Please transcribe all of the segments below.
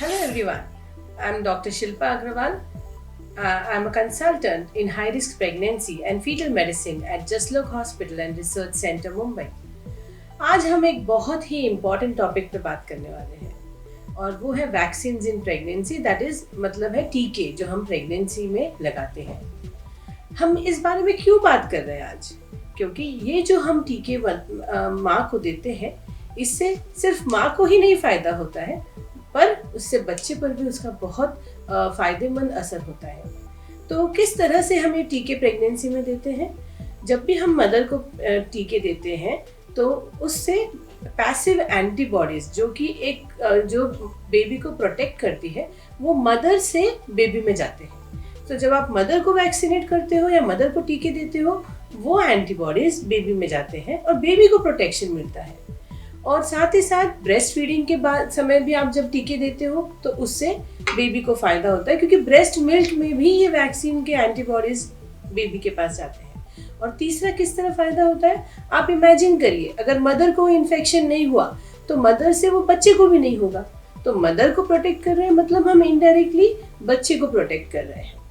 Hello everyone, I'm Dr. Shilpa Agrawal. I'm a consultant in high-risk pregnancy and fetal medicine at Jaslok Hospital and Research Center, Mumbai. आज हम एक बहुत ही important topic पे बात करने वाले हैं और वो है vaccine in pregnancy, that is मतलब है टीके जो हम प्रेगनेंसी में लगाते हैं। हम इस बारे में क्यों बात कर रहे हैं आज? क्योंकि ये जो हम टीके माँ को देते हैं, इससे सिर्फ माँ को ही नहीं फायदा होता है, पर उससे बच्चे पर भी उसका बहुत फायदेमंद असर होता है। तो किस तरह से हम ये टीके प्रेगनेंसी में देते हैं? जब भी हम मदर को टीके देते हैं तो उससे पैसिव एंटीबॉडीज जो कि जो बेबी को प्रोटेक्ट करती है, वो मदर से बेबी में जाते हैं। तो जब आप मदर को वैक्सीनेट करते हो या मदर को टीके देते हो, वो एंटीबॉडीज बेबी में जाते हैं और बेबी को प्रोटेक्शन मिलता है। और साथ ही साथ ब्रेस्ट फीडिंग के बाद समय भी आप जब टीके देते हो तो उससे बेबी को फायदा होता है, क्योंकि ब्रेस्ट मिल्क में भी ये वैक्सीन के एंटीबॉडीज बेबी के पास जाते हैं। और तीसरा किस तरह फायदा होता है, आप इमेजिन करिए, अगर मदर को इन्फेक्शन नहीं हुआ तो मदर से वो बच्चे को भी नहीं होगा। तो मदर को प्रोटेक्ट कर रहे हैं, मतलब हम इनडायरेक्टली बच्चे को प्रोटेक्ट कर रहे हैं।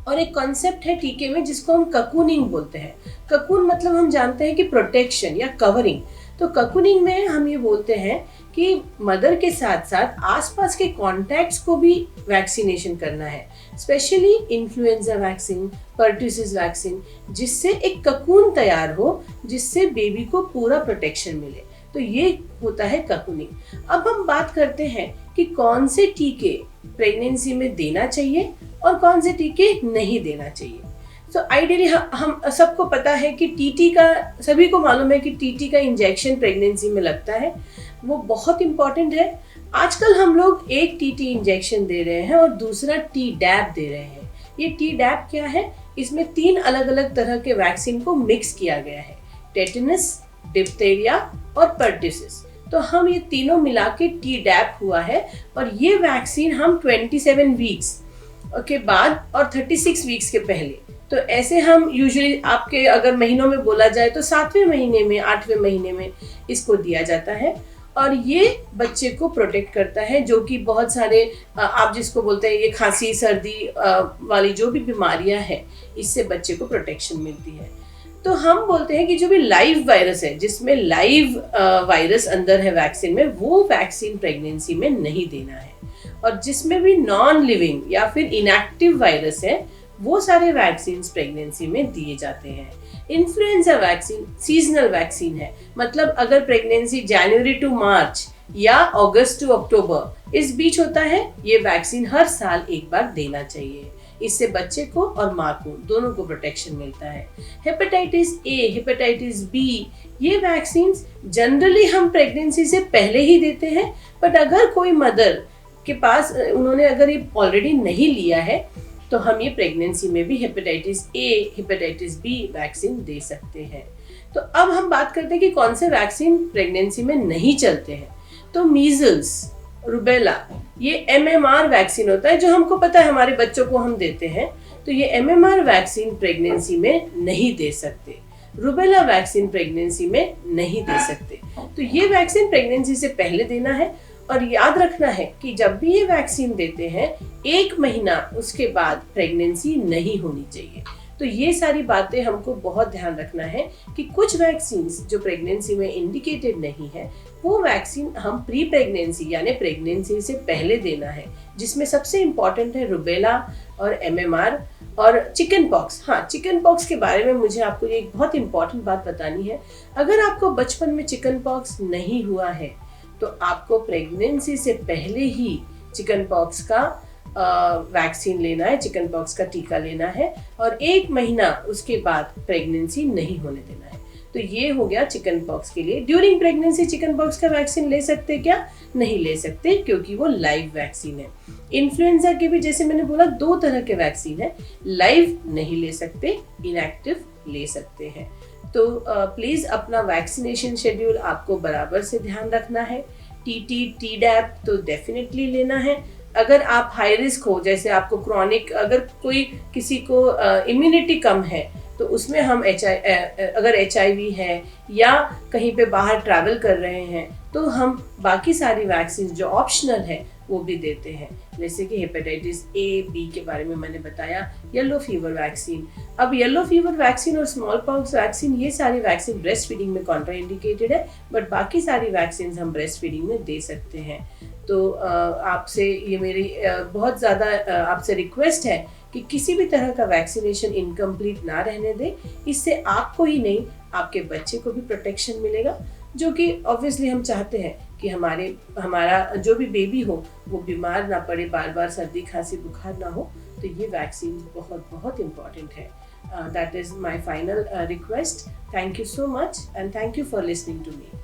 और एक कॉन्सेप्ट है टीके में जिसको हम ककूनिंग बोलते हैं। ककून मतलब हम जानते हैं कि प्रोटेक्शन या कवरिंग। तो ककूनिंग में हम ये बोलते हैं कि मदर के साथ साथ आसपास के कॉन्टैक्ट्स को भी वैक्सीनेशन करना है, specially influenza vaccine, pertussis vaccine, जिससे एक ककून तैयार हो, जिससे बेबी को पूरा प्रोटेक्शन मिले। तो ये होता है ककूनिंग। अब हम बात करते हैं कि कौन से टीके प्रेगनेंसी में देना चाहिए और कौन से टीके नहीं देना चाहिए। तो आइडियली हम सबको पता है कि टीटी का, सभी को मालूम है कि टीटी का इंजेक्शन प्रेगनेंसी में लगता है, वो बहुत इंपॉर्टेंट है। आजकल हम लोग एक टीटी इंजेक्शन दे रहे हैं और दूसरा टी डैप दे रहे हैं। ये टी डैप क्या है? इसमें 3 अलग अलग तरह के वैक्सीन को मिक्स किया गया है, टेटनस, डिप्थेरिया और पर्टुसिस। तो हम ये तीनों मिला के टी डैप हुआ है और ये वैक्सीन हम 27 वीक्स के बाद और 36 वीक्स के पहले, तो ऐसे हम यूजुअली आपके अगर महीनों में बोला जाए तो 7वें महीने में, 8वें महीने में इसको दिया जाता है। और ये बच्चे को प्रोटेक्ट करता है, जो कि बहुत सारे आप जिसको बोलते हैं ये खांसी सर्दी वाली जो भी बीमारियां हैं, इससे बच्चे को प्रोटेक्शन मिलती है। तो हम बोलते हैं कि जो भी लाइव वायरस है, जिसमें लाइव वायरस अंदर है वैक्सीन में, वो वैक्सीन प्रेगनेंसी में नहीं देना है। और जिसमें भी नॉन लिविंग या फिर इनएक्टिव वायरस है, वो सारे वैक्सीन प्रेगनेंसी में दिए जाते हैं। इन्फ्लुएंजा वैक्सीन सीजनल वैक्सीन है, मतलब अगर प्रेगनेंसी जनवरी टू मार्च या अगस्त टू अक्टूबर इस बीच होता है, ये वैक्सीन हर साल एक बार देना चाहिए। इससे बच्चे को और माँ को दोनों को प्रोटेक्शन मिलता है। हेपेटाइटिस ए, हेपेटाइटिस बी, ये वैक्सीन जनरली हम प्रेगनेंसी से पहले ही देते हैं, बट अगर कोई मदर के पास उन्होंने अगर ये ऑलरेडी नहीं लिया है तो हम ये प्रेगनेंसी में भी hepatitis A, hepatitis B vaccine दे सकते हैं। तो अब हम बात करते हैं कि कौन से वैक्सीन प्रेगनेंसी में नहीं चलते हैं। तो मीजल्स, रुबेला, ये MMR वैक्सीन होता है, जो हमको पता है हमारे बच्चों को हम देते हैं। तो ये MMR वैक्सीन प्रेगनेंसी में नहीं दे सकते। रुबेला वैक्सीन प्रेगनेंसी में नहीं दे सकते। तो ये वैक्सीन प्रेगनेंसी से पहले देना है। और याद रखना है कि जब भी ये वैक्सीन देते हैं, 1 महीना उसके बाद प्रेगनेंसी नहीं होनी चाहिए। तो ये सारी बातें हमको बहुत ध्यान रखना है कि कुछ वैक्सीन जो प्रेगनेंसी में इंडिकेटेड नहीं है, वो वैक्सीन हम प्री प्रेगनेंसी यानी प्रेगनेंसी से पहले देना है, जिसमें सबसे इम्पोर्टेंट है रुबेला और MMR और चिकन पॉक्स। हाँ, चिकन पॉक्स के बारे में मुझे आपको एक बहुत इंपॉर्टेंट बात बतानी है। अगर आपको बचपन में चिकन पॉक्स नहीं हुआ है तो आपको प्रेगनेंसी से पहले ही चिकन पॉक्स का वैक्सीन लेना है, चिकन पॉक्स का टीका लेना है और 1 महीना उसके बाद प्रेगनेंसी नहीं होने देना है। तो ये हो गया चिकन पॉक्स के लिए। ड्यूरिंग प्रेगनेंसी चिकन पॉक्स का वैक्सीन ले सकते क्या? नहीं ले सकते, क्योंकि वो लाइव वैक्सीन है। इन्फ्लुएंजा के भी जैसे मैंने बोला 2 तरह के वैक्सीन है, लाइव नहीं ले सकते, इनएक्टिव ले सकते हैं। तो प्लीज अपना वैक्सीनेशन शेड्यूल आपको बराबर से ध्यान रखना है। टीटी, टी डैप तो डेफिनेटली लेना है। अगर आप हाई रिस्क हो, जैसे आपको क्रॉनिक, अगर कोई किसी को इम्यूनिटी कम है, तो उसमें हम अगर HIV है या कहीं पे बाहर ट्रैवल कर रहे हैं तो हम बाकी सारी वैक्सीन जो ऑप्शनल है वो भी देते हैं, जैसे कि हेपेटाइटिस ए बी के बारे में मैंने बताया, येलो फीवर वैक्सीन। अब येलो फीवर वैक्सीन और स्मॉल पॉक्स वैक्सीन, ये सारी वैक्सीन ब्रेस्ट फीडिंग में कॉन्ट्राइंडिकेटेड है, बट बाकी सारी वैक्सीन हम ब्रेस्ट फीडिंग में दे सकते हैं। तो आपसे ये मेरी बहुत ज़्यादा आपसे रिक्वेस्ट है कि किसी भी तरह का वैक्सीनेशन इनकम्प्लीट ना रहने दें। इससे आपको ही नहीं, आपके बच्चे को भी प्रोटेक्शन मिलेगा, जो कि ऑब्वियसली हम चाहते हैं कि हमारा जो भी बेबी हो वो बीमार ना पड़े, बार बार सर्दी खांसी बुखार ना हो। तो ये वैक्सीन बहुत बहुत इम्पॉर्टेंट है। That is my final request. Thank you so much and thank you for listening to me.